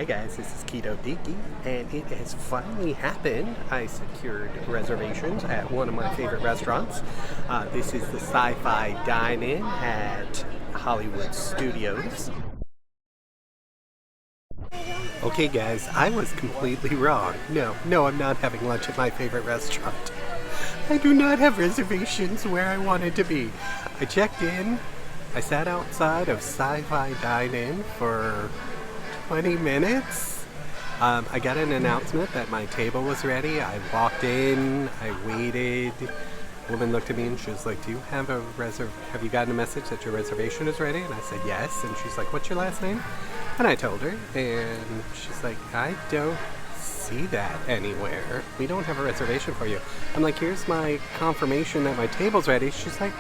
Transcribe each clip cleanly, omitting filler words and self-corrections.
Hi guys, this is Keto and it has finally happened. I secured reservations at one of my favorite restaurants. This is the Sci-Fi Dine-In at Hollywood Studios. Okay guys, I was completely wrong. No, I'm not having lunch at my favorite restaurant. I do not have reservations where I wanted to be. I checked in, I sat outside of Sci-Fi Dine-In for 20 minutes. I got an announcement that my table was ready. I walked in, I waited. The woman looked at me and she was like, "Do you have have you gotten a message that your reservation is ready?" And I said, "Yes." And she's like, "What's your last name?" And I told her, and she's like, "I don't see that anywhere. We don't have a reservation for you." I'm like, "Here's my confirmation that my table's ready." She's like,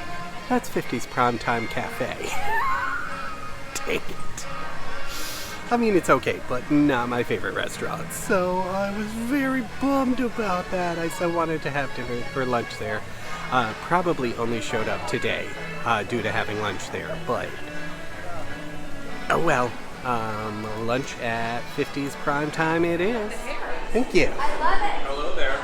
"That's 50's Primetime Cafe." Dang it. I mean, it's okay, but not my favorite restaurant. So I was very bummed about that. I so wanted to have dinner or lunch there. Probably only showed up today due to having lunch there, but oh well. Lunch at 50's Primetime it is. Thank you. I love it. Hello there.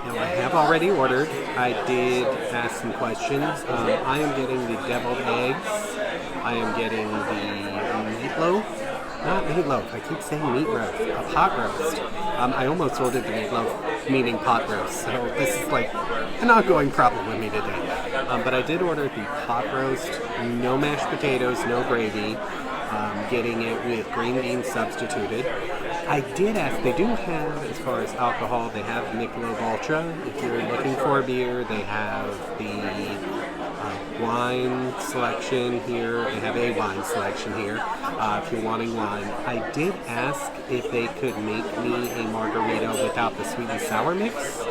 Now I have already ordered. I did ask some questions. I am getting the deviled eggs. I am getting the meatloaf. Not meatloaf, I keep saying meat roast. A pot roast. I almost ordered the meatloaf, meaning pot roast. So this is like an ongoing problem with me today. But I did order the pot roast, no mashed potatoes, no gravy. Getting it with green beans substituted. I did ask, they do have, as far as alcohol, they have Michelob Ultra. If you're looking for a beer, they have the wine selection here. They have a wine selection here if you're wanting wine. I did ask if they could make me a margarita without the sweet and sour mix.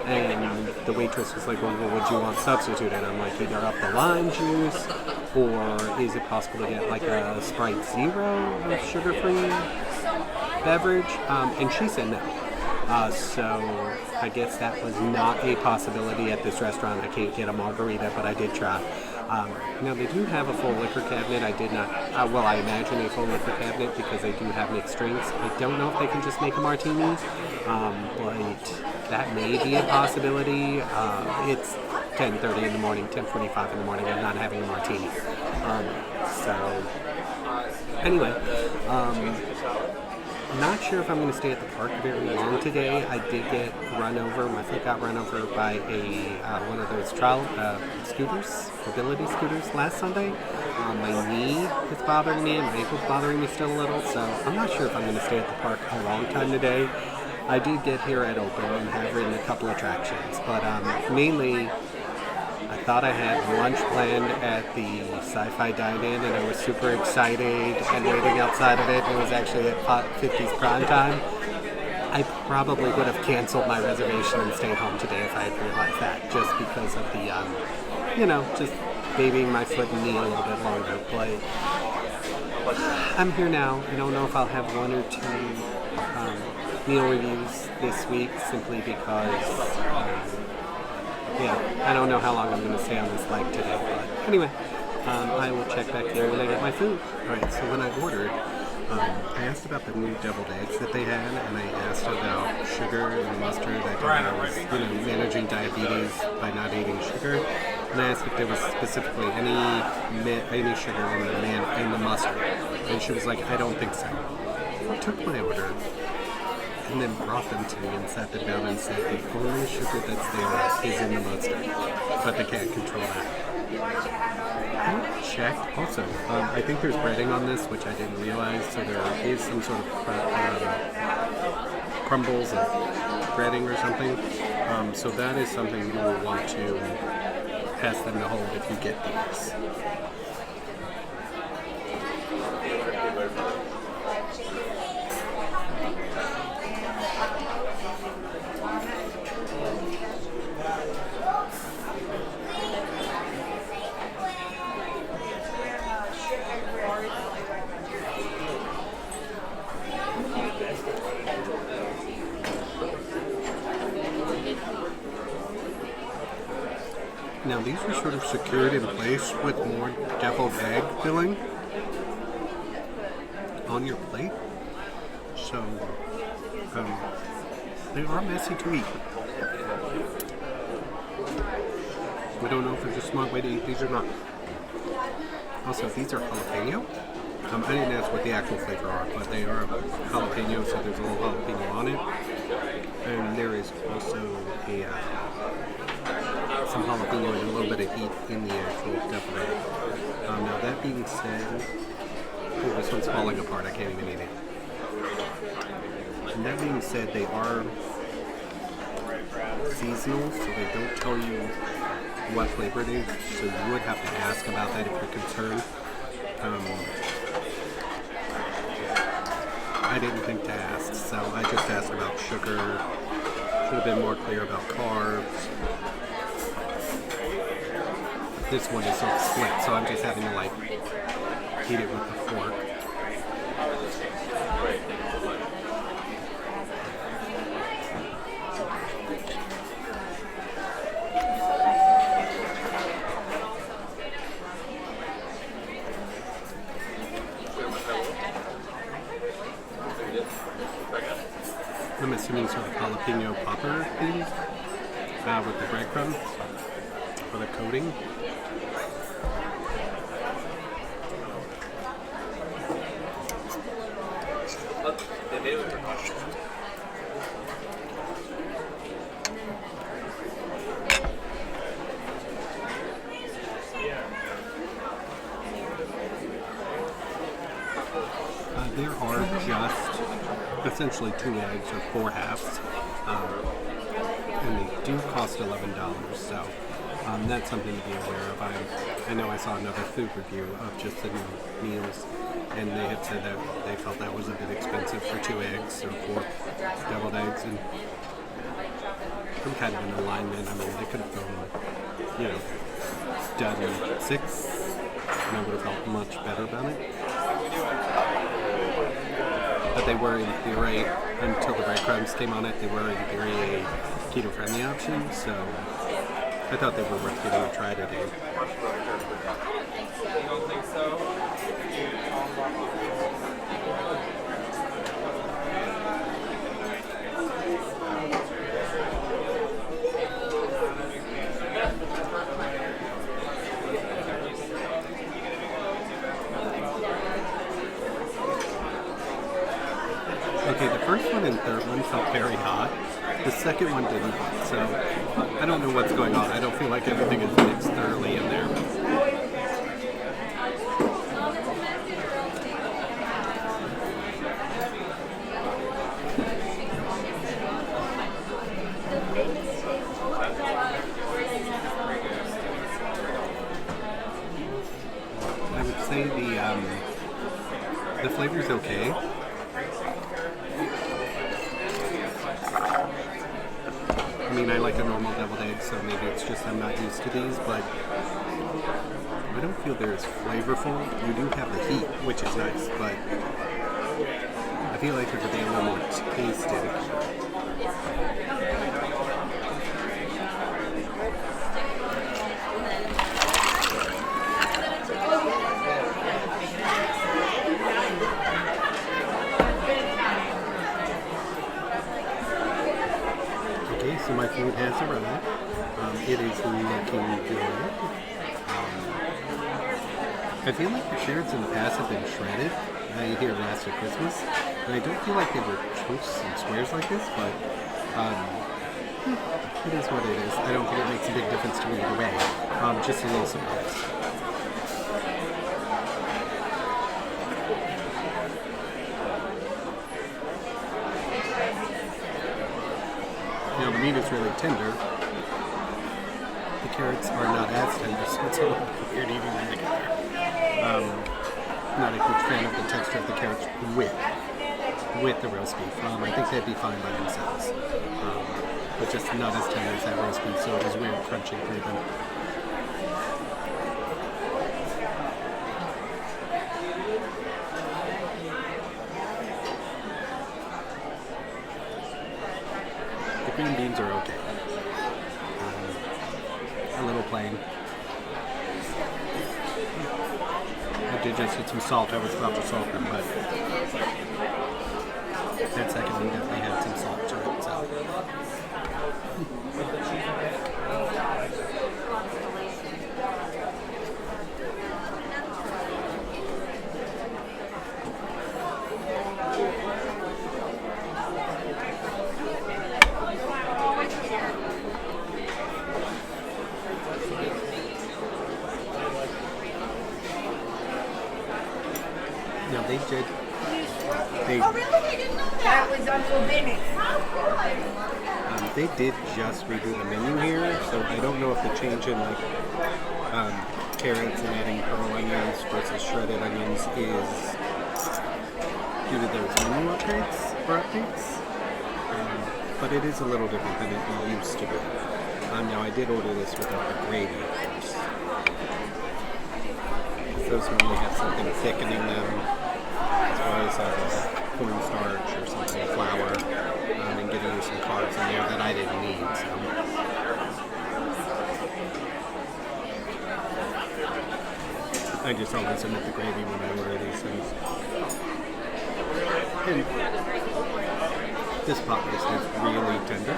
And the waitress was like, "Well, what would you want substituted?" I'm like, either up the lime juice, or is it possible to get like a Sprite Zero sugar-free beverage? And she said no. So I guess that was not a possibility at this restaurant. I can't get a margarita, but I did try. Now they do have a full liquor cabinet. I did not, I imagine a full liquor cabinet because they do have mixed drinks. I don't know if they can just make a martini, but that may be a possibility. It's 10:30 in the morning, 10:45 in the morning. I'm not having a martini. So anyway, I'm not sure if I'm going to stay at the park very long today. I did get run over. My foot got run over by one of those scooters, mobility scooters last Sunday. My knee is bothering me and my ankle's bothering me still a little, so I'm not sure if I'm going to stay at the park a long time today. I did get here at open and have ridden a couple attractions, but mainly I thought I had lunch planned at the Sci-Fi Dine-In, and I was super excited and waiting outside of it. It was actually at 50's Primetime. I probably would have canceled my reservation and stayed home today if I had realized that, just because of the, just babying my foot and knee a little bit longer. But I'm here now. I don't know if I'll have one or two meal reviews this week, simply because I don't know how long I'm going to stay on this leg today, but anyway, I will check back there when I get my food. Alright, so when I ordered, I asked about the new deviled eggs that they had, and I asked about sugar and mustard. I told her I was, managing diabetes by not eating sugar, and I asked if there was specifically any sugar in the mustard, and she was like, "I don't think so." I took my order, and then brought them to me and sat them down and said the only sugar that's there is in the mustard, but they can't control that. I checked. Also, I think there's breading on this, which I didn't realize, so there is some sort of crumbles of breading or something. So that is something you will want to ask them to hold if you get these. Now these are sort of secured in place with more deviled egg filling on your plate. So they are messy to eat. We don't know if there's a smart way to eat these or not. Also, these are jalapeno. I didn't ask what the actual flavor are, but they are jalapeno, so there's a little jalapeno on it. And there is also some jalapeno and a little bit of heat in the actual deviled egg. Now that being said, oh, this one's falling apart. I can't even eat it. And that being said, they are seasonal, so they don't tell you what flavor it is. So you would have to ask about that if you're concerned. I didn't think to ask, so I just asked about sugar. Should have been more clear about carbs. This one is sort of split, so I'm just having to like eat it with the fork. I'm assuming sort of jalapeno popper things with the breadcrumbs for the coating. There are just essentially 2 eggs or 4 halves, and they do cost $11, so that's something to be aware of. I know I saw another food review of just the new meals, and they had said that they felt that was a bit expensive for 2 eggs or 4 deviled eggs, and I'm kind of in alignment. I mean, they could have done 6, and I would have felt much better about it. But they were, in theory, until the breadcrumbs came on it, they were, in theory, a keto-friendly option, so I thought they were worth giving a try today. You don't think so? Okay, the first one and third one felt very hot. The second one didn't, so I don't know what's going on. I don't feel like everything is mixed thoroughly in there. I would say the flavor's okay. I mean, I like a normal deviled egg, so maybe it's just I'm not used to these, but I don't feel they're as flavorful. You do have the heat, which is nice, but I feel like it could be a little more tasted. So my food has arrived. It is looking good. I feel like the carrots in the past have been shredded. I hear last at Christmas, and I don't feel like they were chunks and squares like this, but it is what it is. I don't think it makes a big difference to me either way. Just a little surprise. Now the meat is really tender. The carrots are not as tender, so it's a little weird eating them together. Not a huge fan of the texture of the carrots with the roast beef. I think they'd be fine by themselves, but just not as tender as that roast beef, so it was weird crunching through them. The green beans are okay. A little plain. I did just eat some salt. I was about to salt them, but that second one definitely had some salt to it. So. No, they did. Oh, really? I didn't know that. That was unforbidden. They did just redo the menu here, so I don't know if the change in like carrots and adding pearl onions versus shredded onions is due to those menu upgrades or updates. But it is a little different than it used to be. Now I did order this without the gravy, of course. Those normally have something thickening them, as well as cornstarch or something, flour, and getting you some carbs in there that I didn't need. So. I just always omit the gravy when I order these things. And this pot roast is really tender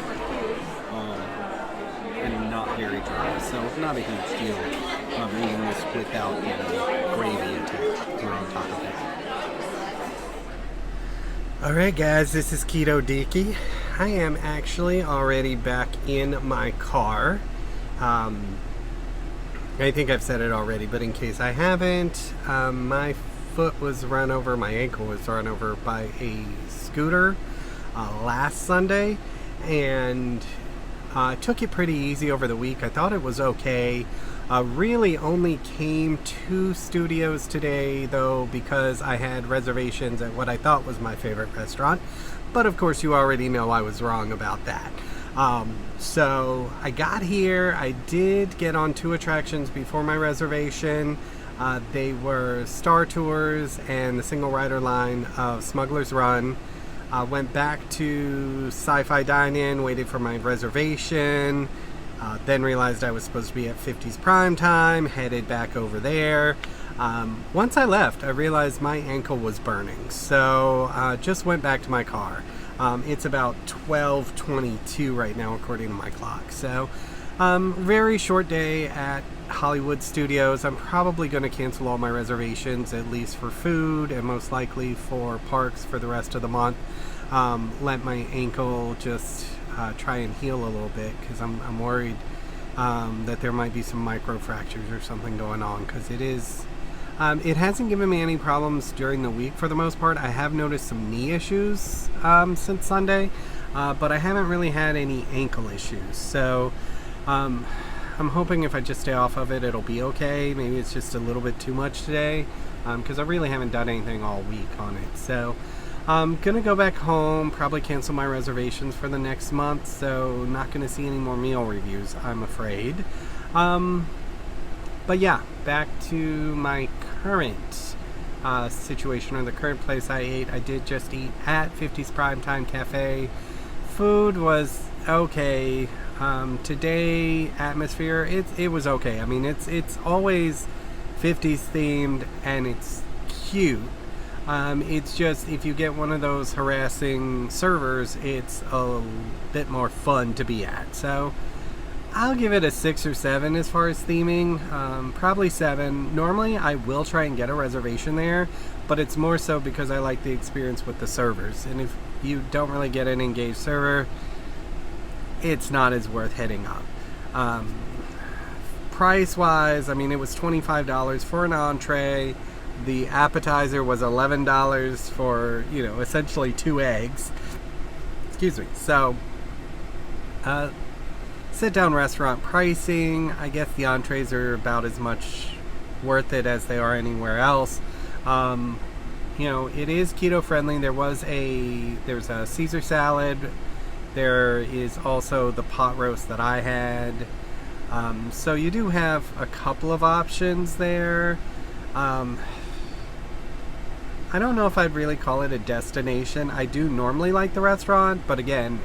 and not very dry, so not a huge deal eating this without any gravy attached on top of it. Alright guys, this is Keto Deaky. I am actually already back in my car. I think I've said it already, but in case I haven't, my foot was run over, my ankle was run over by a scooter last Sunday, and I took it pretty easy over the week. I thought it was okay. Really only came to studios today though because I had reservations at what I thought was my favorite restaurant, but of course you already know I was wrong about that. So I got here. I did get on 2 attractions before my reservation. They were Star Tours and the single rider line of Smuggler's Run. Went back to Sci-Fi Dine-In, waited for my reservation, then realized I was supposed to be at 50's Prime Time, headed back over there. Once I left, I realized my ankle was burning, so just went back to my car. It's about 12:22 right now according to my clock, so very short day at Hollywood Studios. I'm probably going to cancel all my reservations, at least for food and most likely for parks for the rest of the month. Let my ankle just try and heal a little bit because I'm worried that there might be some microfractures or something going on, because it is it hasn't given me any problems during the week for the most part. I have noticed some knee issues since Sunday, but I haven't really had any ankle issues, so I'm hoping if I just stay off of it, it'll be okay. Maybe it's just a little bit too much today, because I really haven't done anything all week on it. So I'm gonna go back home, probably cancel my reservations for the next month, so not gonna see any more meal reviews, I'm afraid. But yeah, back to my current situation, or the current place I ate. I did just eat at 50's Primetime Cafe. Food was okay. Today, atmosphere, it was okay. I mean, it's always 50's themed and it's cute. It's just, if you get one of those harassing servers, it's a bit more fun to be at. So I'll give it a 6 or 7 as far as theming. Probably 7. Normally I will try and get a reservation there, but it's more so because I like the experience with the servers. And if you don't really get an engaged server, it's not as worth heading up. Price wise, I mean, it was $25 for an entree. The appetizer was $11 for, you know, essentially 2 eggs. Excuse me. So sit down restaurant pricing, I guess the entrees are about as much worth it as they are anywhere else. You know, it is keto friendly. There's a Caesar salad. There is also the pot roast that I had. So you do have a couple of options there. I don't know if I'd really call it a destination. I do normally like the restaurant, but again,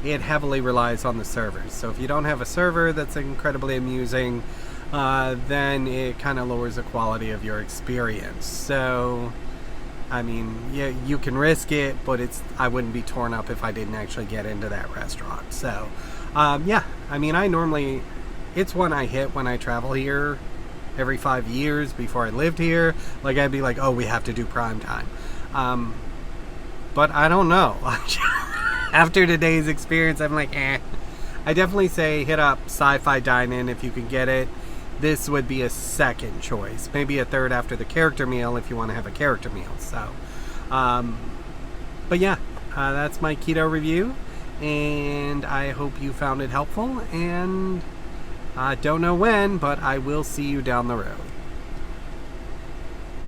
it heavily relies on the servers. So if you don't have a server that's incredibly amusing, then it kind of lowers the quality of your experience. So, I mean, yeah, you can risk it, but I wouldn't be torn up if I didn't actually get into that restaurant. So, yeah, I mean, it's one I hit when I travel here every 5 years. Before I lived here, like, I'd be like, oh, we have to do prime time. But I don't know. After today's experience, I'm like, eh. I definitely say hit up Sci-Fi Dine-In if you can get it. This would be a second choice. Maybe a third after the character meal if you want to have a character meal. So, but yeah, that's my keto review. And I hope you found it helpful. And I don't know when, but I will see you down the road.